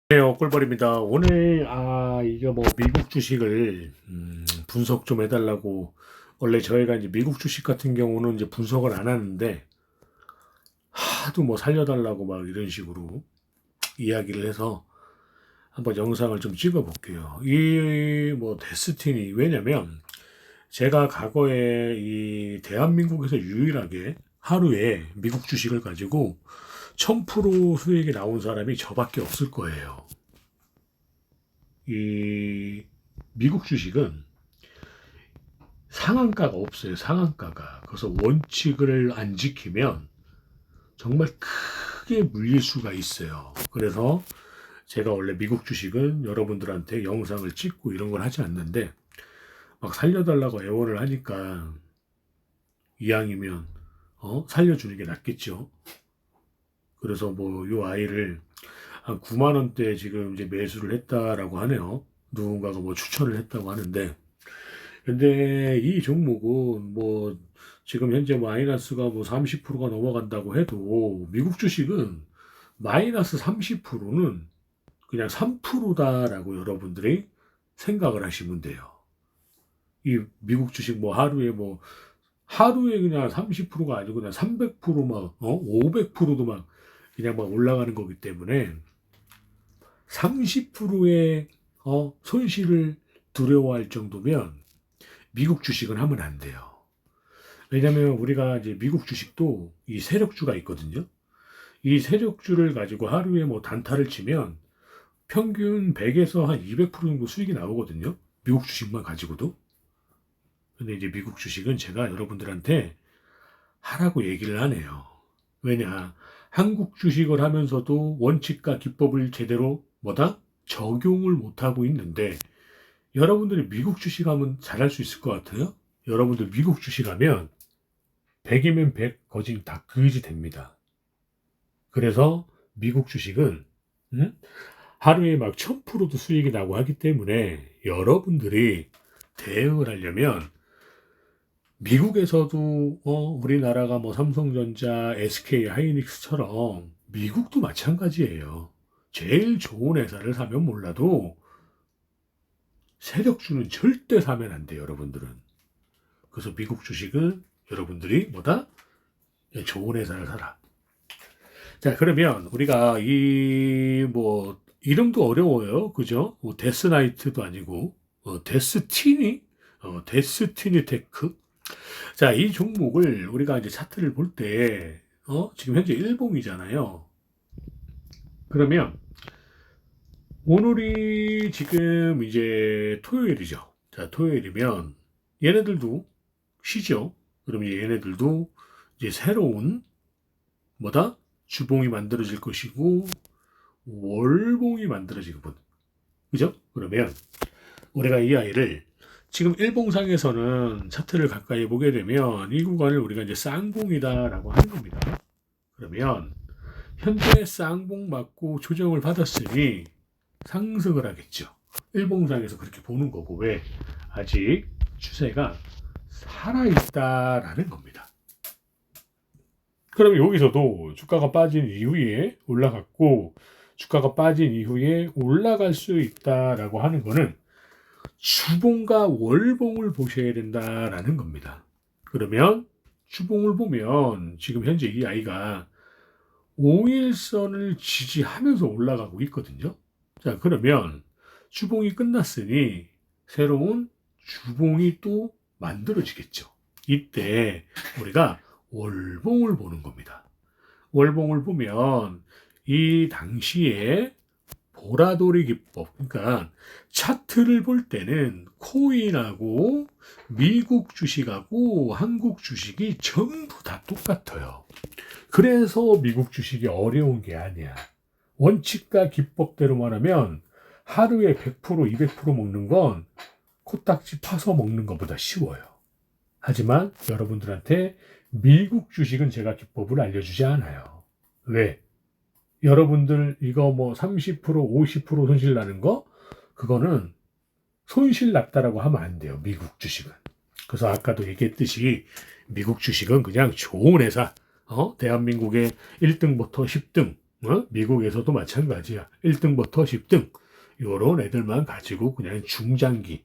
네, 꿀벌입니다. 오늘 이게 뭐 미국 주식을 분석 좀 해달라고. 원래 저희가 이제 미국 주식 같은 경우는 이제 분석을 안 하는데 하도 뭐 살려달라고 막 이런 식으로 이야기를 해서 한번 영상을 좀 찍어 볼게요. 이 뭐 데스티니, 왜냐면 제가 과거에 이 대한민국에서 유일하게 하루에 미국 주식을 가지고 1000% 수익이 나온 사람이 저밖에 없을 거예요. 이 미국 주식은 상한가가 없어요. 상한가가. 그래서 원칙을 안 지키면 정말 크게 물릴 수가 있어요. 그래서 제가 원래 미국 주식은 여러분들한테 영상을 찍고 이런 걸 하지 않는데 막 살려달라고 애원을 하니까 이왕이면 살려주는 게 낫겠죠. 그래서 뭐 요 아이를 한 9만 원대 지금 이제 매수를 했다라고 하네요. 누군가가 뭐 추천을 했다고 하는데, 근데 이 종목은 뭐 지금 현재 마이너스가 뭐 30%가 넘어간다고 해도 미국 주식은 마이너스 30%는 그냥 3%다라고 여러분들이 생각을 하시면 돼요. 이 미국 주식 뭐 하루에 그냥 30%가 아니고 그냥 300% 500%도 막 그냥 막 올라가는 거기 때문에 30%의 손실을 두려워할 정도면 미국 주식은 하면 안 돼요. 왜냐하면 우리가 이제 미국 주식도 이 세력주가 있거든요. 이 세력주를 가지고 하루에 뭐 단타를 치면 평균 100에서 한 200% 정도 수익이 나오거든요. 미국 주식만 가지고도. 근데 이제 미국 주식은 제가 여러분들한테 하라고 얘기를 하네요. 왜냐? 한국 주식을 하면서도 원칙과 기법을 제대로 적용을 못하고 있는데 여러분들이 미국 주식하면 잘할 수 있을 것 같아요? 여러분들 미국 주식하면 100이면 100 거진 다 그지 됩니다. 그래서 미국 주식은 하루에 막 1000%도 수익이 나고 하기 때문에 여러분들이 대응을 하려면 미국에서도 우리나라가 뭐 삼성전자, SK 하이닉스처럼 미국도 마찬가지예요. 제일 좋은 회사를 사면 몰라도 세력주는 절대 사면 안 돼요, 여러분들은. 그래서 미국 주식은 여러분들이 좋은 회사를 사라. 자, 그러면 우리가 이 뭐 이름도 어려워요. 그죠? 뭐 데스나이트도 아니고 데스티니? 데스티니 테크. 자, 이 종목을 우리가 이제 차트를 볼 때 지금 현재 일봉이잖아요. 그러면 오늘이 지금 이제 토요일이죠. 자, 토요일이면 얘네들도 쉬죠. 그러면 얘네들도 이제 새로운 주봉이 만들어질 것이고 월봉이 만들어지거든. 그죠? 그러면 우리가 이 아이를 지금 일봉상에서는 차트를 가까이 보게 되면 이 구간을 우리가 이제 쌍봉이다라고 하는 겁니다. 그러면 현재 쌍봉 맞고 조정을 받았으니 상승을 하겠죠. 일봉상에서 그렇게 보는 거고, 왜? 아직 추세가 살아있다라는 겁니다. 그럼 여기서도 주가가 빠진 이후에 올라갔고, 주가가 빠진 이후에 올라갈 수 있다라고 하는 거는 주봉과 월봉을 보셔야 된다라는 겁니다. 그러면 주봉을 보면 지금 현재 이 아이가 5일선을 지지하면서 올라가고 있거든요. 자, 그러면 주봉이 끝났으니 새로운 주봉이 또 만들어지겠죠. 이때 우리가 월봉을 보는 겁니다. 월봉을 보면 이 당시에 보라돌이 기법, 그러니까 차트를 볼 때는 코인하고 미국 주식하고 한국 주식이 전부 다 똑같아요. 그래서 미국 주식이 어려운 게 아니야. 원칙과 기법대로 말하면 하루에 100%, 200% 먹는 건 코딱지 파서 먹는 것보다 쉬워요. 하지만 여러분들한테 미국 주식은 제가 기법을 알려주지 않아요. 왜? 여러분들 이거 뭐 30%, 50% 손실 나는 거? 그거는 손실 났다라고 하면 안 돼요. 미국 주식은. 그래서 아까도 얘기했듯이 미국 주식은 그냥 좋은 회사, 대한민국의 1등부터 10등, 미국에서도 마찬가지야. 1등부터 10등. 요런 애들만 가지고 그냥 중장기,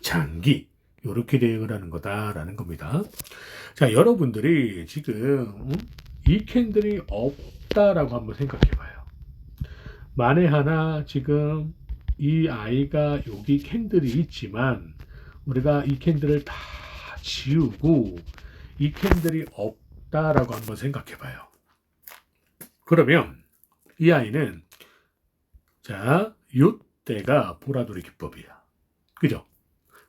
장기, 요렇게 대응을 하는 거다라는 겁니다. 자, 여러분들이 지금 이 캔들이 없다라고 한번 생각해 봐요. 만에 하나 지금 이 아이가 여기 캔들이 있지만 우리가 이 캔들을 다 지우고 이 캔들이 없다라고 한번 생각해 봐요. 그러면 이 아이는 요때가 보라돌이 기법이야. 그죠?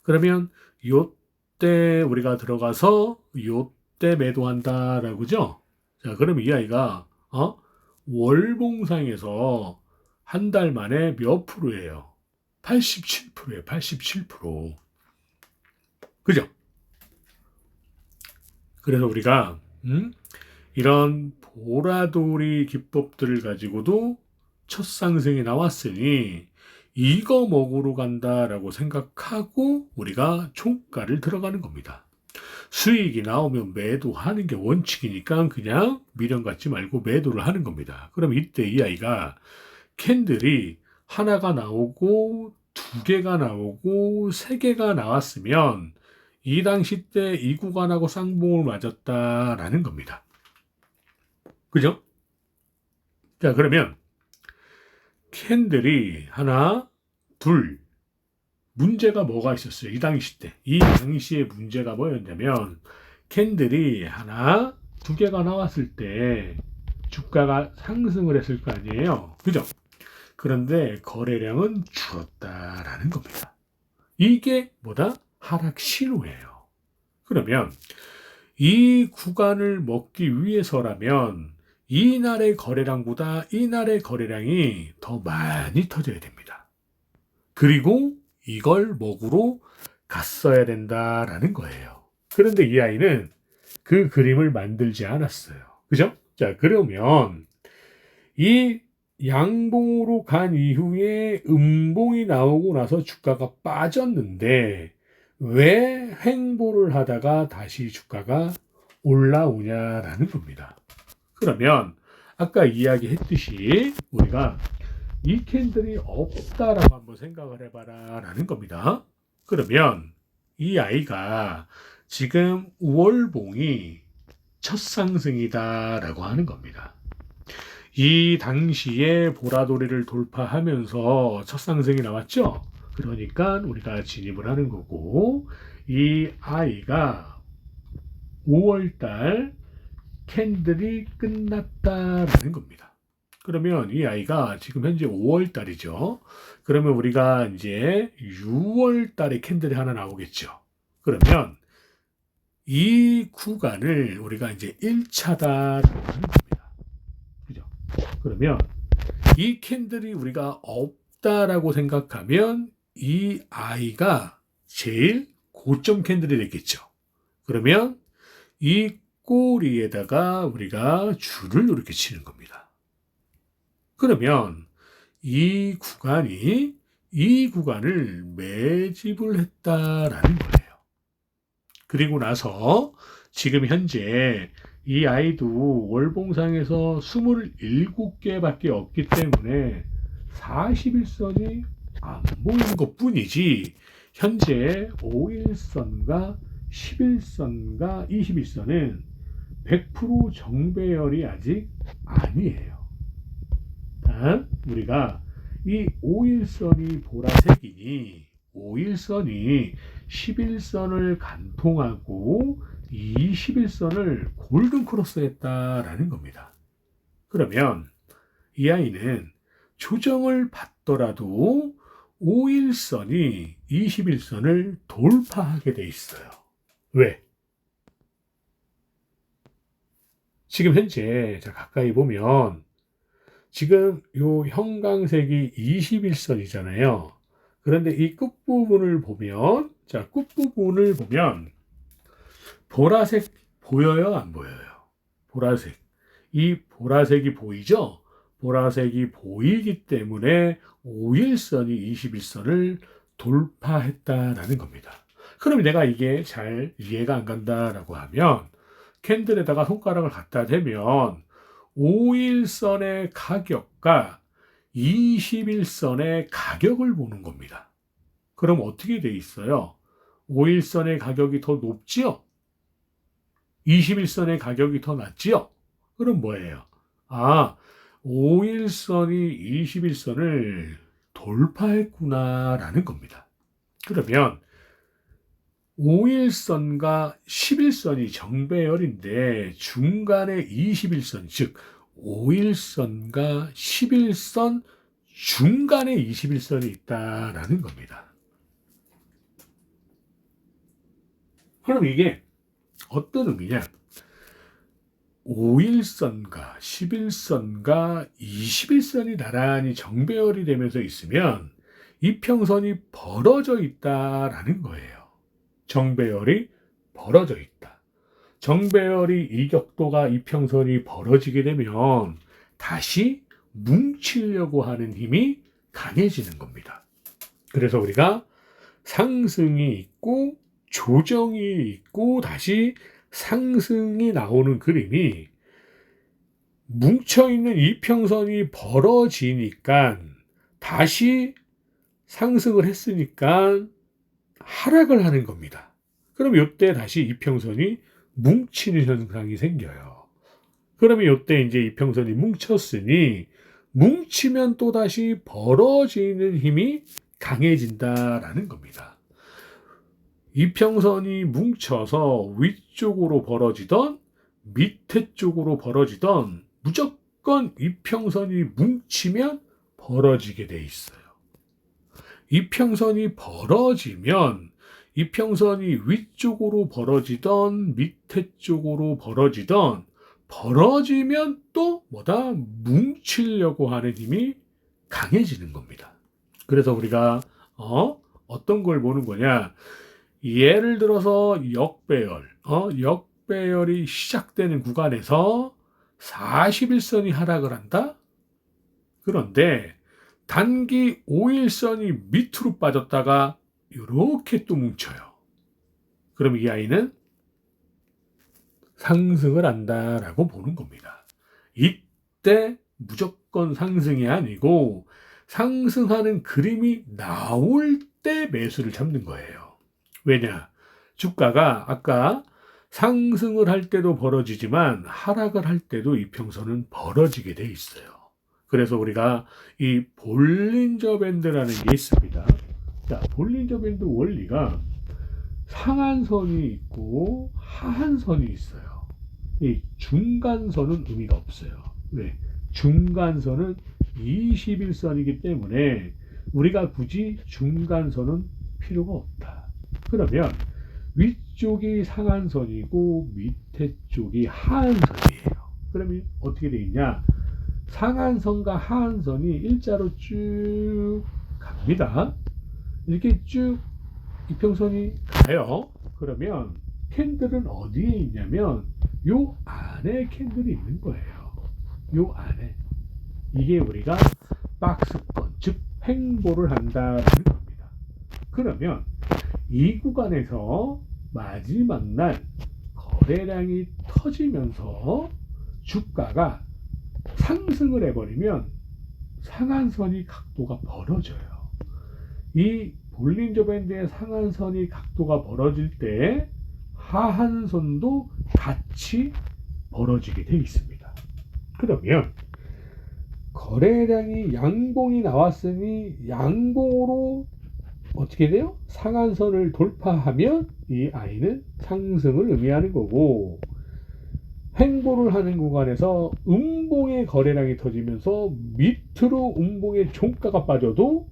그러면 요때 우리가 들어가서 요때 매도한다라고죠? 자, 그럼 이 아이가 월봉상에서 한 달 만에 몇 프로예요? 87%예요. 87%. 그죠? 그래서 우리가 이런 보라돌이 기법들을 가지고도 첫 상승이 나왔으니 이거 먹으러 간다라고 생각하고 우리가 종가를 들어가는 겁니다. 수익이 나오면 매도하는 게 원칙이니까 그냥 미련 갖지 말고 매도를 하는 겁니다. 그럼 이때 이 아이가 캔들이 하나가 나오고 두 개가 나오고 세 개가 나왔으면 이 당시 때 이 구간하고 쌍봉을 맞았다라는 겁니다. 그죠? 자, 그러면 캔들이 하나, 둘, 문제가 뭐가 있었어요? 이 당시 때. 이 당시에 문제가 뭐였냐면 캔들이 하나, 두 개가 나왔을 때 주가가 상승을 했을 거 아니에요. 그죠? 그런데 거래량은 줄었다라는 겁니다. 이게 뭐다? 하락 신호예요. 그러면 이 구간을 먹기 위해서라면 이날의 거래량보다 이날의 거래량이 더 많이 터져야 됩니다. 그리고 이걸 먹으러 갔어야 된다라는 거예요. 그런데 이 아이는 그 그림을 만들지 않았어요. 그죠? 자, 그러면 이 양봉으로 간 이후에 음봉이 나오고 나서 주가가 빠졌는데 왜 횡보를 하다가 다시 주가가 올라오냐라는 겁니다. 그러면 아까 이야기했듯이 우리가 이 캔들이 없다라고 한번 생각을 해봐라 라는 겁니다. 그러면 이 아이가 지금 월봉이 첫 상승이다라고 하는 겁니다. 이 당시에 보라돌이를 돌파하면서 첫 상승이 나왔죠. 그러니까 우리가 진입을 하는 거고 이 아이가 5월달 캔들이 끝났다라는 겁니다. 그러면 이 아이가 지금 현재 5월달이죠. 그러면 우리가 이제 6월달에 캔들이 하나 나오겠죠. 그러면 이 구간을 우리가 이제 1차다라고 하는 겁니다. 그죠? 그러면 이 캔들이 우리가 없다라고 생각하면 이 아이가 제일 고점 캔들이 되겠죠. 그러면 이 꼬리에다가 우리가 줄을 이렇게 치는 겁니다. 그러면 이 구간을 매집을 했다라는 거예요. 그리고 나서 지금 현재 이 아이도 월봉상에서 27개밖에 없기 때문에 41선이 안 보이는 것 뿐이지 현재 5일선과 11선과 21선은 100% 정배열이 아직 아니에요. 우리가 이 5일선이 보라색이니 5일선이 11선을 간통하고 21선을 골든 크로스 했다라는 겁니다. 그러면 이 아이는 조정을 받더라도 5일선이 21선을 돌파하게 돼 있어요. 왜? 지금 현재 자 가까이 보면 지금 요 형광색이 21선이잖아요. 그런데 이 끝부분을 보면 끝부분을 보면 보라색 보여요? 안 보여요? 보라색. 이 보라색이 보이죠? 보라색이 보이기 때문에 5일선이 21선을 돌파했다라는 겁니다. 그럼 내가 이게 잘 이해가 안 간다라고 하면 캔들에다가 손가락을 갖다 대면 5일선의 가격과 21선의 가격을 보는 겁니다. 그럼 어떻게 돼 있어요? 5일선의 가격이 더 높지요? 21선의 가격이 더 낮지요? 그럼 뭐예요? 5일선이 21선을 돌파했구나라는 겁니다. 그러면 5일선과 11선이 정배열인데 중간에 21선, 즉 5일선과 11선 중간에 21선이 있다라는 겁니다. 그럼 이게 어떤 의미냐? 5일선과 11선과 21선이 나란히 정배열이 되면서 있으면 이평선이 벌어져 있다라는 거예요. 정배열이 벌어져 있다. 정배열이 이격도가 이평선이 벌어지게 되면 다시 뭉치려고 하는 힘이 강해지는 겁니다. 그래서 우리가 상승이 있고 조정이 있고 다시 상승이 나오는 그림이 뭉쳐있는 이평선이 벌어지니까 다시 상승을 했으니까 하락을 하는 겁니다. 그럼 이때 다시 이평선이 뭉치는 현상이 생겨요. 그러면 이때 이제 이평선이 뭉쳤으니 뭉치면 또다시 벌어지는 힘이 강해진다라는 겁니다. 이평선이 뭉쳐서 위쪽으로 벌어지던 밑에 쪽으로 벌어지던 무조건 이평선이 뭉치면 벌어지게 돼 있어요. 이평선이 벌어지면 이평선이 위쪽으로 벌어지던 밑에 쪽으로 벌어지던 벌어지면 또 뭐다? 뭉치려고 하는 힘이 강해지는 겁니다. 그래서 우리가 어떤 걸 보는 거냐? 예를 들어서 역배열이 시작되는 구간에서 41선이 하락을 한다? 그런데 단기 5일선이 밑으로 빠졌다가 이렇게 또 뭉쳐요. 그럼 이 아이는 상승을 한다라고 보는 겁니다. 이때 무조건 상승이 아니고 상승하는 그림이 나올 때 매수를 잡는 거예요. 왜냐? 주가가 아까 상승을 할 때도 벌어지지만 하락을 할 때도 이평선은 벌어지게 돼 있어요. 그래서 우리가 이 볼린저 밴드라는 게 있습니다. 자, 볼린저 밴드 원리가 상한선이 있고 하한선이 있어요. 이 중간선은 의미가 없어요. 왜? 중간선은 21선이기 때문에 우리가 굳이 중간선은 필요가 없다. 그러면 위쪽이 상한선이고 밑에 쪽이 하한선이에요. 그러면 어떻게 되어 있냐? 상한선과 하한선이 일자로 쭉 갑니다. 이렇게 쭉 이평선이 가요. 그러면 캔들은 어디에 있냐면 요 안에 캔들이 있는 거예요. 요 안에. 이게 우리가 박스권, 즉 횡보를 한다는 겁니다. 그러면 이 구간에서 마지막 날 거래량이 터지면서 주가가 상승을 해버리면 상한선이 각도가 벌어져요. 이 볼린저 밴드의 상한선이 각도가 벌어질 때 하한선도 같이 벌어지게 되어 있습니다. 그러면 거래량이 양봉이 나왔으니 양봉으로 어떻게 돼요? 상한선을 돌파하면 이 아이는 상승을 의미하는 거고, 횡보를 하는 구간에서 음봉의 거래량이 터지면서 밑으로 음봉의 종가가 빠져도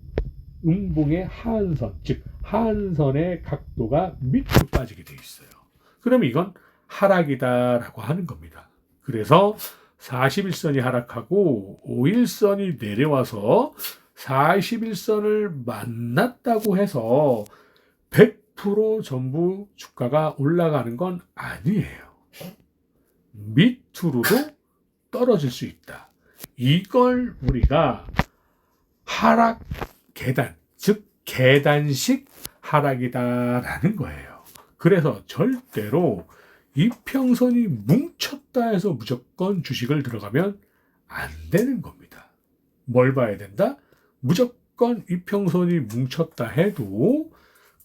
음봉의 하한선, 즉 하한선의 각도가 밑으로 빠지게 돼 있어요. 그럼 이건 하락이다라고 하는 겁니다. 그래서 41선이 하락하고 5일선이 내려와서 41선을 만났다고 해서 100% 전부 주가가 올라가는 건 아니에요. 밑으로도 떨어질 수 있다. 이걸 우리가 하락 계단, 즉 계단식 하락이다라는 거예요. 그래서 절대로 이평선이 뭉쳤다 해서 무조건 주식을 들어가면 안 되는 겁니다. 뭘 봐야 된다? 무조건 이평선이 뭉쳤다 해도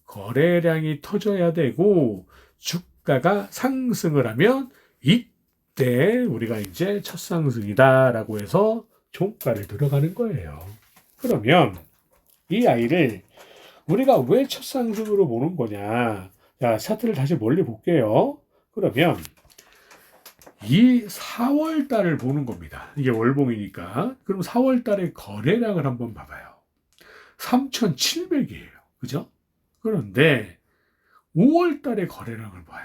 거래량이 터져야 되고 주가가 상승을 하면 이때 우리가 이제 첫 상승이다라고 해서 종가를 들어가는 거예요. 그러면 이 아이를 우리가 왜 첫 상승으로 보는 거냐? 자, 차트를 다시 멀리 볼게요. 그러면 이 4월 달을 보는 겁니다. 이게 월봉이니까. 그럼 4월 달의 거래량을 한번 봐봐요. 3,700이에요. 그죠? 그런데 5월 달의 거래량을 봐요.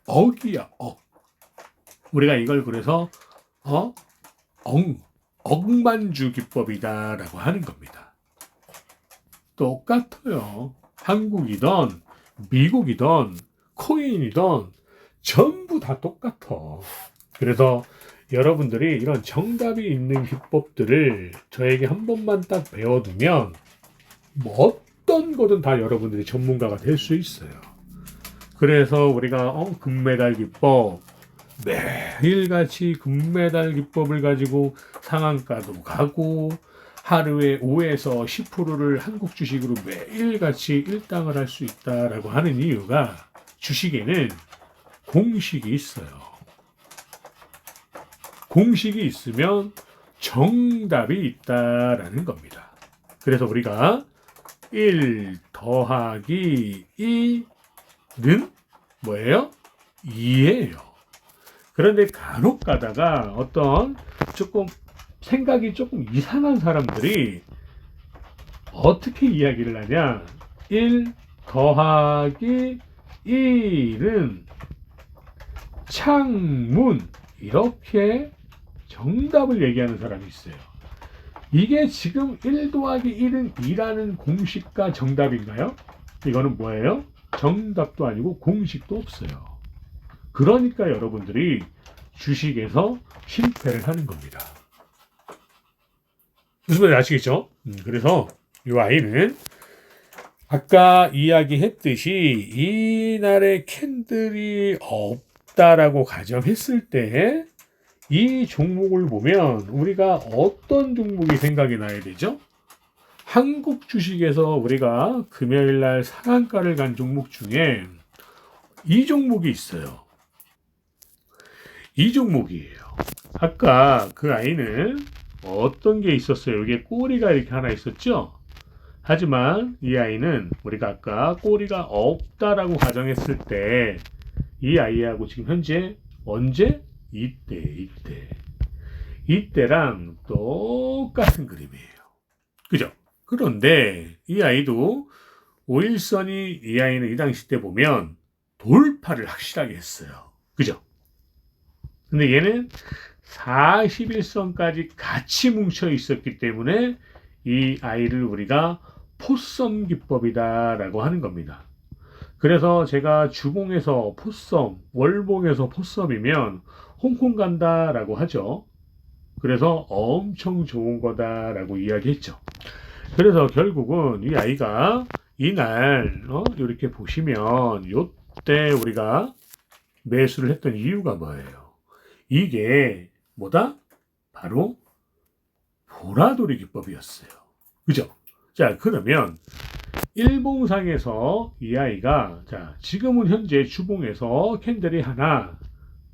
억이야, 억. 우리가 이걸 그래서 억만주 기법이다라고 하는 겁니다. 똑같아요. 한국이든 미국이든 코인이든 전부 다 똑같아. 그래서 여러분들이 이런 정답이 있는 기법들을 저에게 한 번만 딱 배워두면 뭐 어떤 거든 다 여러분들이 전문가가 될 수 있어요. 그래서 우리가 금메달 기법 매일같이 금메달 기법을 가지고 상한가도 가고 하루에 5에서 10%를 한국 주식으로 매일같이 일당을 할 수 있다라고 하는 이유가 주식에는 공식이 있어요. 공식이 있으면 정답이 있다라는 겁니다. 그래서 우리가 1 더하기 2는 뭐예요? 2예요. 그런데 간혹 가다가 어떤 조금 생각이 조금 이상한 사람들이 어떻게 이야기를 하냐? 1 더하기 1은 창문 이렇게 정답을 얘기하는 사람이 있어요. 이게 지금 1 더하기 1은 2라는 공식과 정답인가요? 이거는 뭐예요? 정답도 아니고 공식도 없어요. 그러니까 여러분들이 주식에서 실패를 하는 겁니다. 무슨 말인지 아시겠죠? 그래서 이 아이는 아까 이야기했듯이 이날의 캔들이 없다라고 가정했을 때 이 종목을 보면 우리가 어떤 종목이 생각이 나야 되죠? 한국 주식에서 우리가 금요일날 상한가를 간 종목 중에 이 종목이 있어요. 이 종목이에요. 아까 그 아이는 어떤 게 있었어요? 여기에 꼬리가 이렇게 하나 있었죠? 하지만 이 아이는 우리가 아까 꼬리가 없다라고 가정했을 때 이 아이하고 지금 현재 언제? 이때랑 똑같은 그림이에요. 그죠? 그런데 이 아이도 5일선이 이 아이는 이 당시 때 보면 돌파를 확실하게 했어요. 그죠? 근데 얘는 41선까지 같이 뭉쳐 있었기 때문에 이 아이를 우리가 포섬 기법이다라고 하는 겁니다. 그래서 제가 주봉에서 포섬, 월봉에서 포섬이면 홍콩 간다라고 하죠. 그래서 엄청 좋은 거다라고 이야기했죠. 그래서 결국은 이 아이가 이날 이렇게 보시면 이때 우리가 매수를 했던 이유가 뭐예요? 이게 뭐다? 바로 보라돌이 기법이었어요. 그죠? 자, 그러면 일봉상에서 이 아이가 자, 지금은 현재 주봉에서 캔들이 하나,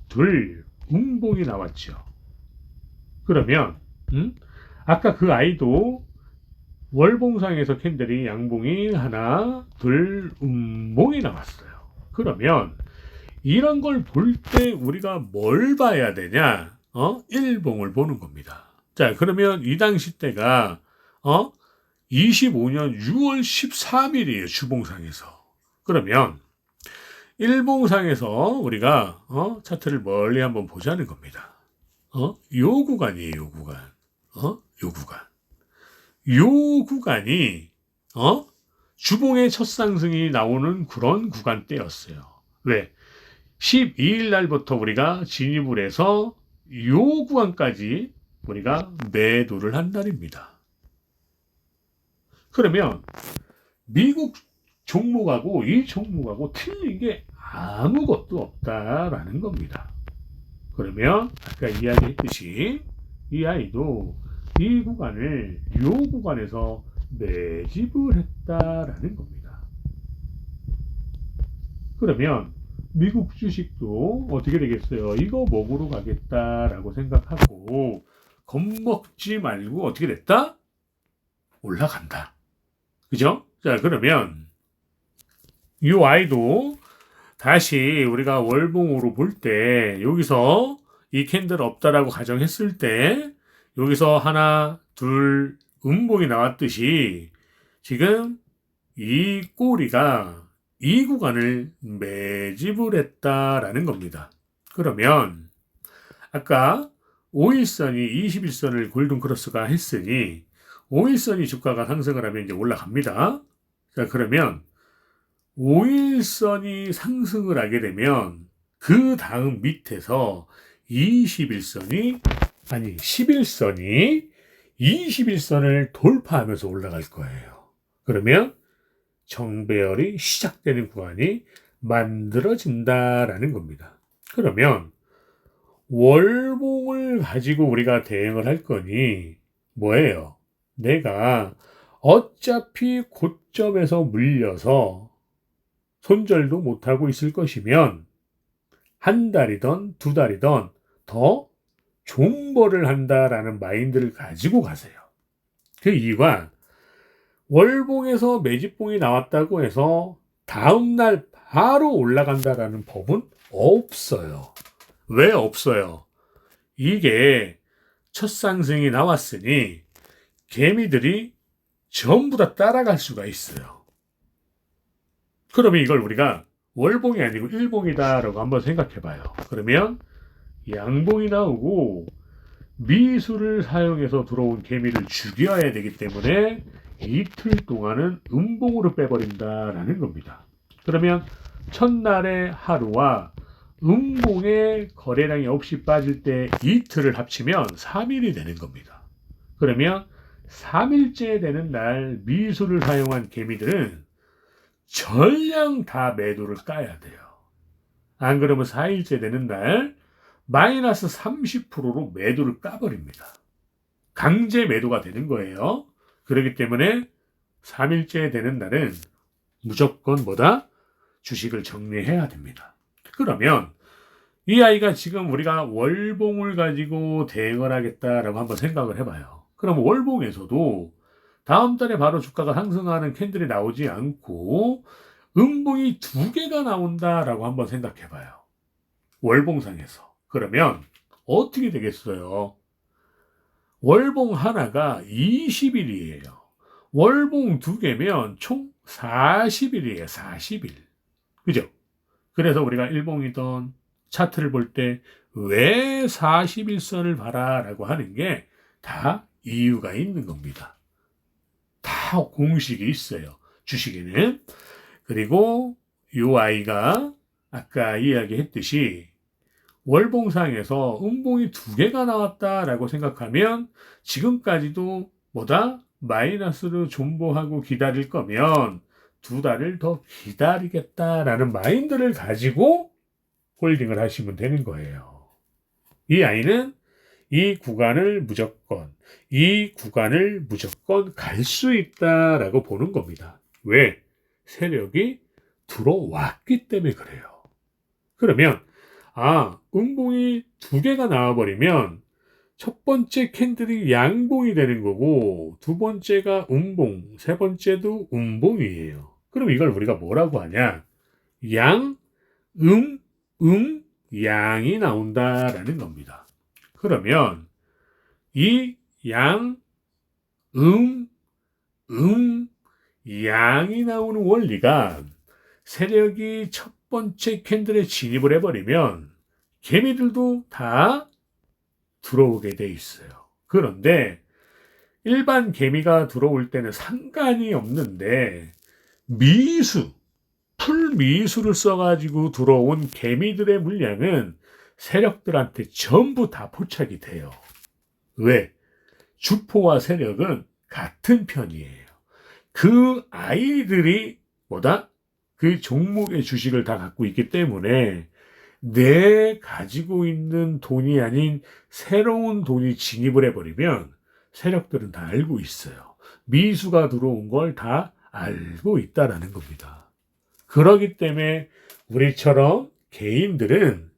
둘, 음봉이 나왔죠. 그러면 아까 그 아이도 월봉상에서 캔들이 양봉이 하나, 둘, 음봉이 나왔어요. 그러면 이런 걸 볼 때 우리가 뭘 봐야 되냐? 일봉을 보는 겁니다. 자, 그러면 이 당시 때가 25년 6월 13일이에요. 주봉상에서. 그러면 일봉상에서 우리가 차트를 멀리 한번 보자는 겁니다. 요 구간이에요. 요 구간. 요 구간. 요 구간이 주봉의 첫 상승이 나오는 그런 구간대였어요. 왜? 12일 날부터 우리가 진입을 해서 요 구간까지 우리가 매도를 한 날입니다. 그러면 미국 종목하고 이 종목하고 틀린 게 아무것도 없다라는 겁니다. 그러면 아까 이야기했듯이 이 아이도 이 구간을 이 구간에서 매집을 했다라는 겁니다. 그러면 미국 주식도 어떻게 되겠어요? 이거 먹으러 가겠다라고 생각하고 겁먹지 말고 어떻게 됐다? 올라간다. 그죠? 자, 그러면 이 아이도 다시 우리가 월봉으로 볼 때 여기서 이 캔들 없다라고 가정했을 때 여기서 하나, 둘, 음봉이 나왔듯이 지금 이 꼬리가 이 구간을 매집을 했다라는 겁니다. 그러면 아까 5일선이 21선을 골든크로스가 했으니 5일선이 주가가 상승을 하면 이제 올라갑니다. 자, 그러면 5일선이 상승을 하게 되면 그 다음 밑에서 11선이 21선을 돌파하면서 올라갈 거예요. 그러면 정배열이 시작되는 구간이 만들어진다라는 겁니다. 그러면 월봉을 가지고 우리가 대응을 할 거니 뭐예요? 내가 어차피 고점에서 물려서 손절도 못하고 있을 것이면 한 달이든 두 달이든 더 존버를 한다라는 마인드를 가지고 가세요. 그 이유가 월봉에서 매집봉이 나왔다고 해서 다음날 바로 올라간다라는 법은 없어요. 왜 없어요? 이게 첫 상승이 나왔으니 개미들이 전부 다 따라갈 수가 있어요. 그러면 이걸 우리가 월봉이 아니고 일봉이다라고 한번 생각해 봐요. 그러면 양봉이 나오고 미수를 사용해서 들어온 개미를 죽여야 되기 때문에 이틀 동안은 음봉으로 빼버린다라는 겁니다. 그러면 첫날의 하루와 음봉의 거래량이 없이 빠질 때 이틀을 합치면 3일이 되는 겁니다. 그러면 3일째 되는 날 미수를 사용한 개미들은 전량 다 매도를 까야 돼요. 안 그러면 4일째 되는 날 마이너스 30%로 매도를 까버립니다. 강제 매도가 되는 거예요. 그렇기 때문에 3일째 되는 날은 무조건 뭐다? 주식을 정리해야 됩니다. 그러면 이 아이가 지금 우리가 월봉을 가지고 대응을 하겠다라고 한번 생각을 해봐요. 그럼 월봉에서도 다음 달에 바로 주가가 상승하는 캔들이 나오지 않고 음봉이 두 개가 나온다라고 한번 생각해봐요. 월봉상에서. 그러면 어떻게 되겠어요? 월봉 하나가 20일이에요. 월봉 두 개면 총 40일이에요. 40일. 그죠? 그래서 우리가 일봉이던 차트를 볼 때 왜 41선을 봐라라고 하는 게 다 이유가 있는 겁니다. 다 공식이 있어요. 주식에는. 그리고 이 아이가 아까 이야기했듯이 월봉상에서 음봉이 두 개가 나왔다라고 생각하면 지금까지도 뭐다? 마이너스로 존버하고 기다릴 거면 두 달을 더 기다리겠다라는 마인드를 가지고 홀딩을 하시면 되는 거예요. 이 아이는 이 구간을 무조건 갈 수 있다라고 보는 겁니다. 왜? 세력이 들어왔기 때문에 그래요. 그러면 음봉이 두 개가 나와버리면 첫 번째 캔들이 양봉이 되는 거고 두 번째가 음봉, 세 번째도 음봉이에요. 그럼 이걸 우리가 뭐라고 하냐? 양이 나온다라는 겁니다. 그러면 이 양이 나오는 원리가 세력이 첫 번째 캔들에 진입을 해버리면 개미들도 다 들어오게 돼 있어요. 그런데 일반 개미가 들어올 때는 상관이 없는데 풀미수를 써가지고 들어온 개미들의 물량은 세력들한테 전부 다 포착이 돼요. 왜? 주포와 세력은 같은 편이에요. 그 아이들이 뭐다? 그 종목의 주식을 다 갖고 있기 때문에 내 가지고 있는 돈이 아닌 새로운 돈이 진입을 해버리면 세력들은 다 알고 있어요. 미수가 들어온 걸 다 알고 있다라는 겁니다. 그러기 때문에 우리처럼 개인들은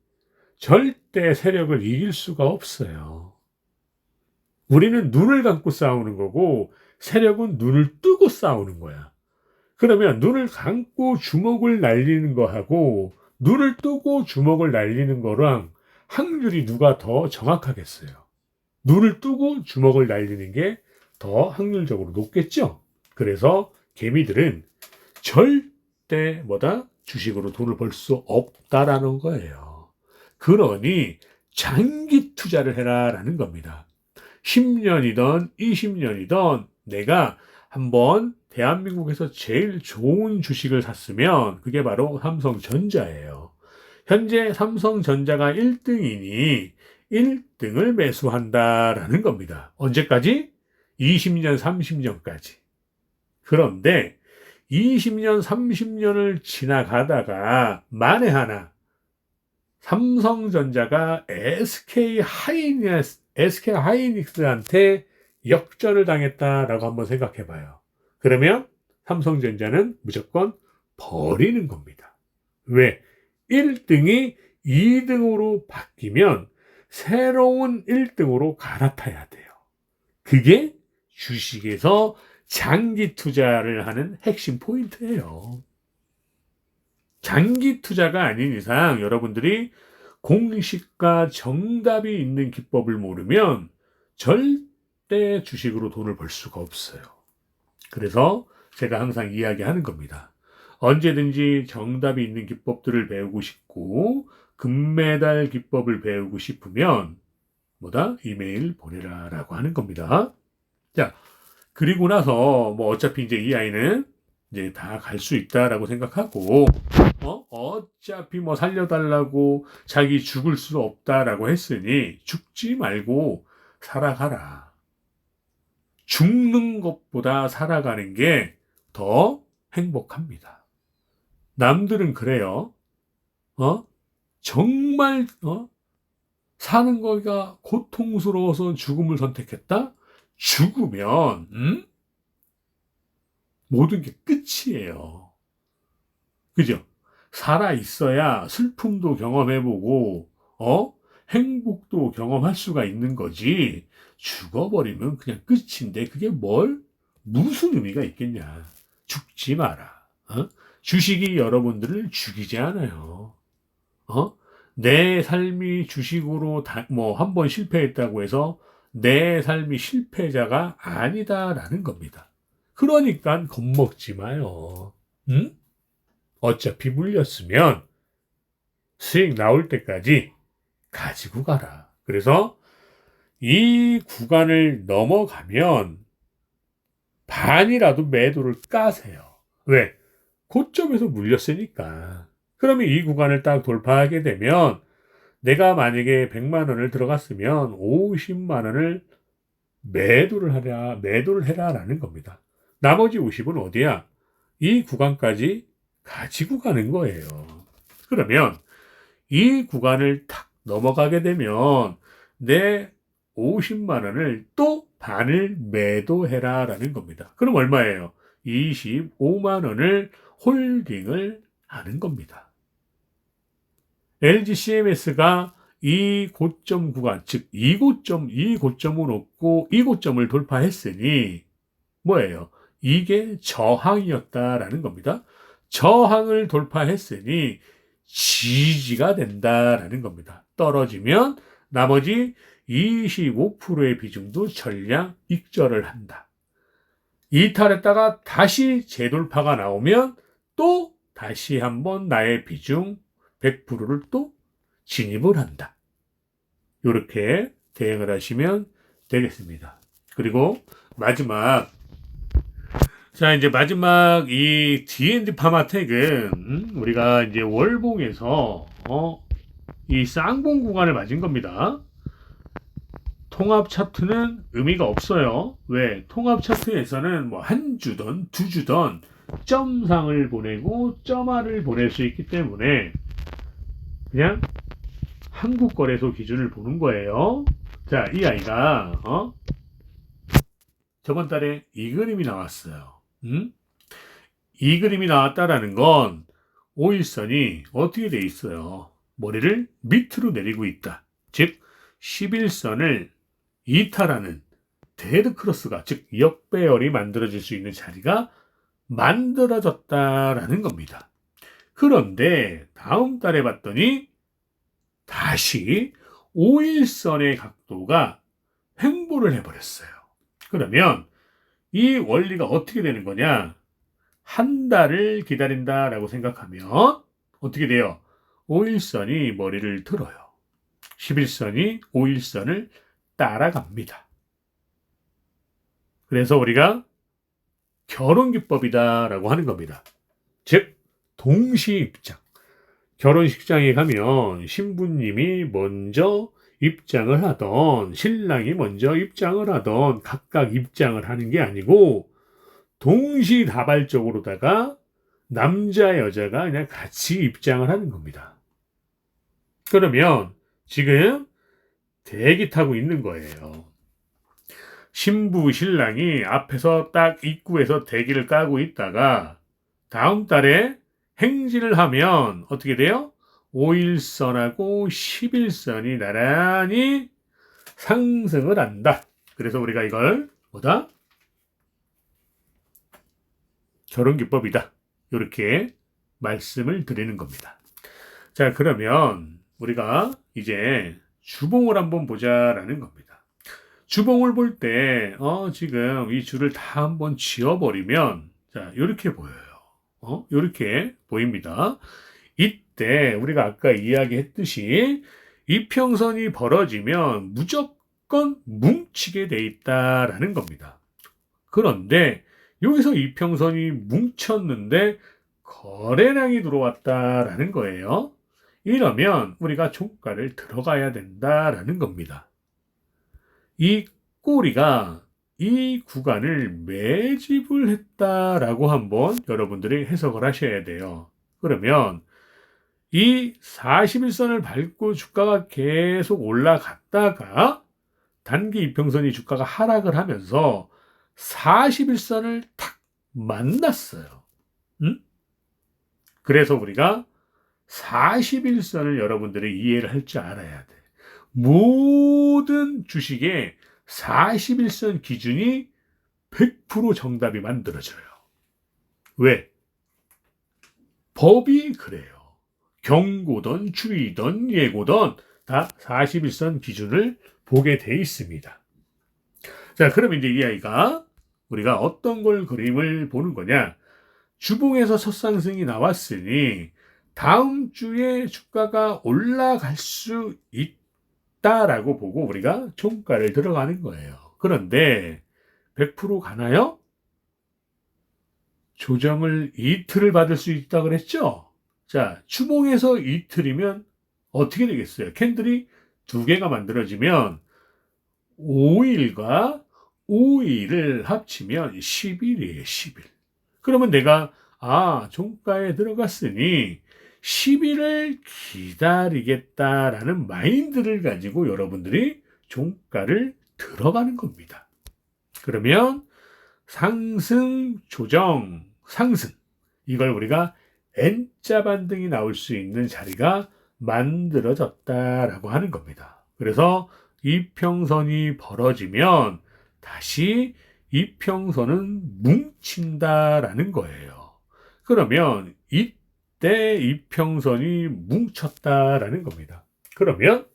절대 세력을 이길 수가 없어요. 우리는 눈을 감고 싸우는 거고 세력은 눈을 뜨고 싸우는 거야. 그러면 눈을 감고 주먹을 날리는 거하고 눈을 뜨고 주먹을 날리는 거랑 확률이 누가 더 정확하겠어요? 눈을 뜨고 주먹을 날리는 게 더 확률적으로 높겠죠? 그래서 개미들은 절대 뭐다? 주식으로 돈을 벌 수 없다라는 거예요. 그러니 장기 투자를 해라라는 겁니다. 10년이든 20년이든 내가 한번 대한민국에서 제일 좋은 주식을 샀으면 그게 바로 삼성전자예요. 현재 삼성전자가 1등이니 1등을 매수한다라는 겁니다. 언제까지? 20년, 30년까지. 그런데 20년, 30년을 지나가다가 만에 하나 삼성전자가 SK 하이닉스한테 역전을 당했다라고 한번 생각해 봐요. 그러면 삼성전자는 무조건 버리는 겁니다. 왜? 1등이 2등으로 바뀌면 새로운 1등으로 갈아타야 돼요. 그게 주식에서 장기 투자를 하는 핵심 포인트예요. 장기 투자가 아닌 이상 여러분들이 공식과 정답이 있는 기법을 모르면 절대 주식으로 돈을 벌 수가 없어요. 그래서 제가 항상 이야기하는 겁니다. 언제든지 정답이 있는 기법들을 배우고 싶고 금메달 기법을 배우고 싶으면 뭐다? 이메일 보내라 라고 하는 겁니다. 자, 그리고 나서 뭐 어차피 이제 이 아이는 이제 다 갈 수 있다라고 생각하고 어차피 뭐 살려달라고 자기 죽을 수 없다라고 했으니 죽지 말고 살아가라. 죽는 것보다 살아가는 게 더 행복합니다. 남들은 그래요. 정말 사는 거가 고통스러워서 죽음을 선택했다? 죽으면 모든 게 끝이에요. 그죠? 살아 있어야 슬픔도 경험해보고 행복도 경험할 수가 있는 거지. 죽어버리면 그냥 끝인데 그게 무슨 의미가 있겠냐. 죽지 마라. 주식이 여러분들을 죽이지 않아요. 내 삶이 주식으로 한 번 실패했다고 해서 내 삶이 실패자가 아니다라는 겁니다. 그러니까 겁먹지 마요. 응? 어차피 물렸으면 수익 나올 때까지 가지고 가라. 그래서 이 구간을 넘어가면 반이라도 매도를 까세요. 왜? 고점에서 물렸으니까. 그러면 이 구간을 딱 돌파하게 되면 내가 만약에 100만 원을 들어갔으면 50만 원을 매도를 해라라는 겁니다. 나머지 50은 어디야? 이 구간까지 가지고 가는 거예요. 그러면 이 구간을 탁 넘어가게 되면 내 50만 원을 또 반을 매도해라라는 겁니다. 그럼 얼마예요? 25만 원을 홀딩을 하는 겁니다. LG CMS가 이 고점 구간, 즉 이 고점을 얻고 이 고점을 돌파했으니 뭐예요? 이게 저항이었다라는 겁니다. 저항을 돌파했으니 지지가 된다라는 겁니다. 떨어지면 나머지 25%의 비중도 전량 익절을 한다. 이탈했다가 다시 재돌파가 나오면 또 다시 한번 나의 비중 100%를 또 진입을 한다. 이렇게 대응을 하시면 되겠습니다. 그리고 마지막 이 D&D 파마텍은 우리가 이제 월봉에서 이 쌍봉 구간을 맞은 겁니다. 통합 차트는 의미가 없어요. 왜? 통합 차트에서는 뭐 한 주든 두 주든 점상을 보내고 점화를 보낼 수 있기 때문에 그냥 한국거래소 기준을 보는 거예요. 자, 이 아이가 저번 달에 이 그림이 나왔어요. 이 그림이 나왔다라는 건 5일선이 어떻게 돼 있어요? 머리를 밑으로 내리고 있다. 즉 11선을 이탈하는 데드크로스가, 즉 역배열이 만들어질 수 있는 자리가 만들어졌다라는 겁니다. 그런데 다음 달에 봤더니 다시 5일선의 각도가 횡보를 해버렸어요. 그러면 이 원리가 어떻게 되는 거냐? 한 달을 기다린다라고 생각하면 어떻게 돼요? 5일선이 머리를 들어요. 11선이 5일선을 따라갑니다. 그래서 우리가 결혼기법이다라고 하는 겁니다. 즉 동시 입장. 결혼식장에 가면 신부님이 먼저 입장을 하던 신랑이 먼저 입장을 하던 각각 입장을 하는 게 아니고 동시다발적으로다가 남자 여자가 그냥 같이 입장을 하는 겁니다. 그러면 지금 대기 타고 있는 거예요. 신부 신랑이 앞에서 딱 입구에서 대기를 까고 있다가 다음 달에 행진을 하면 어떻게 돼요? 5일선하고 11선이 나란히 상승을 한다. 그래서 우리가 이걸 뭐다? 결혼기법이다. 이렇게 말씀을 드리는 겁니다. 자, 그러면 우리가 이제 주봉을 한번 보자라는 겁니다. 주봉을 볼 때, 지금 이 줄을 다 한번 지워버리면, 자, 이렇게 보여요. 이렇게 보입니다. 이때 우리가 아까 이야기했듯이 이평선이 벌어지면 무조건 뭉치게 돼 있다라는 겁니다. 그런데 여기서 이평선이 뭉쳤는데 거래량이 들어왔다라는 거예요. 이러면 우리가 종가를 들어가야 된다라는 겁니다. 이 꼬리가 이 구간을 매집을 했다라고 한번 여러분들이 해석을 하셔야 돼요. 그러면 이 41선을 밟고 주가가 계속 올라갔다가 단기 이평선이 주가가 하락을 하면서 41선을 탁 만났어요. 그래서 우리가 41선을 여러분들이 이해를 할 줄 알아야 돼. 모든 주식에 41선 기준이 100% 정답이 만들어져요. 왜? 법이 그래요. 경고든 주의든 예고든 다 41선 기준을 보게 돼 있습니다. 자, 그럼 이제 이 아이가 우리가 어떤 걸 그림을 보는 거냐? 주봉에서 첫 상승이 나왔으니 다음 주에 주가가 올라갈 수 있다라고 보고 우리가 종가를 들어가는 거예요. 그런데 100% 가나요? 조정을 이틀을 받을 수 있다 그랬죠? 자, 주봉에서 이틀이면 어떻게 되겠어요? 캔들이 두 개가 만들어지면 5일과 5일을 합치면 10일이에요, 10일. 그러면 내가 종가에 들어갔으니 10일을 기다리겠다라는 마인드를 가지고 여러분들이 종가를 들어가는 겁니다. 그러면 상승, 조정, 상승. 이걸 우리가 N자 반등이 나올 수 있는 자리가 만들어졌다라고 하는 겁니다. 그래서 이평선이 벌어지면 다시 이평선은 뭉친다라는 거예요. 그러면 이때 이평선이 뭉쳤다라는 겁니다. 그러면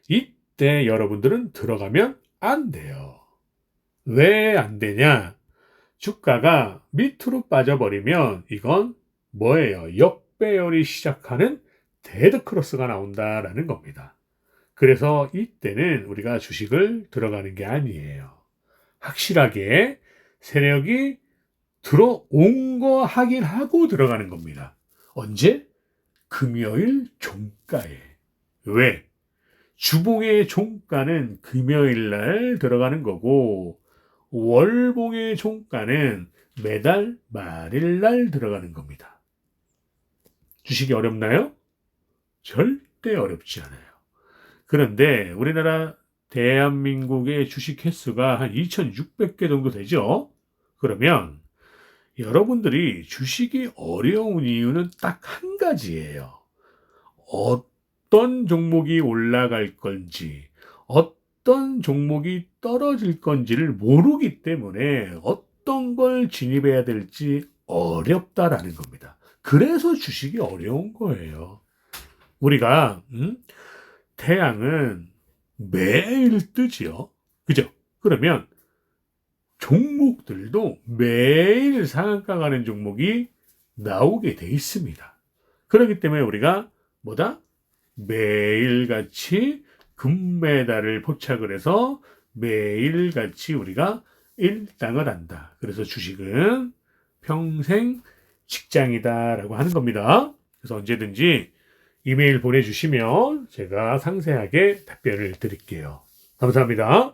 이때 여러분들은 들어가면 안 돼요. 왜 안 되냐? 주가가 밑으로 빠져버리면 이건 뭐예요? 역배열이 시작하는 데드크로스가 나온다라는 겁니다. 그래서 이때는 우리가 주식을 들어가는 게 아니에요. 확실하게 세력이 들어온 거 확인하고 들어가는 겁니다. 언제? 금요일 종가에. 왜? 주봉의 종가는 금요일 날 들어가는 거고 월봉의 종가는 매달 말일 날 들어가는 겁니다. 주식이 어렵나요? 절대 어렵지 않아요. 그런데 우리나라 대한민국의 주식 횟수가 한 2,600개 정도 되죠? 그러면 여러분들이 주식이 어려운 이유는 딱 한 가지예요. 어떤 종목이 올라갈 건지, 어떤 종목이 떨어질 건지를 모르기 때문에 어떤 걸 진입해야 될지 어렵다라는 겁니다. 그래서 주식이 어려운 거예요. 우리가 태양은 매일 뜨지요. 그죠? 그러면 종목들도 매일 상한가 가는 종목이 나오게 돼 있습니다. 그렇기 때문에 우리가 뭐다? 매일같이 금메달을 포착을 해서 매일같이 우리가 일당을 한다. 그래서 주식은 평생 직장이다라고 하는 겁니다. 그래서 언제든지 이메일 보내주시면 제가 상세하게 답변을 드릴게요. 감사합니다.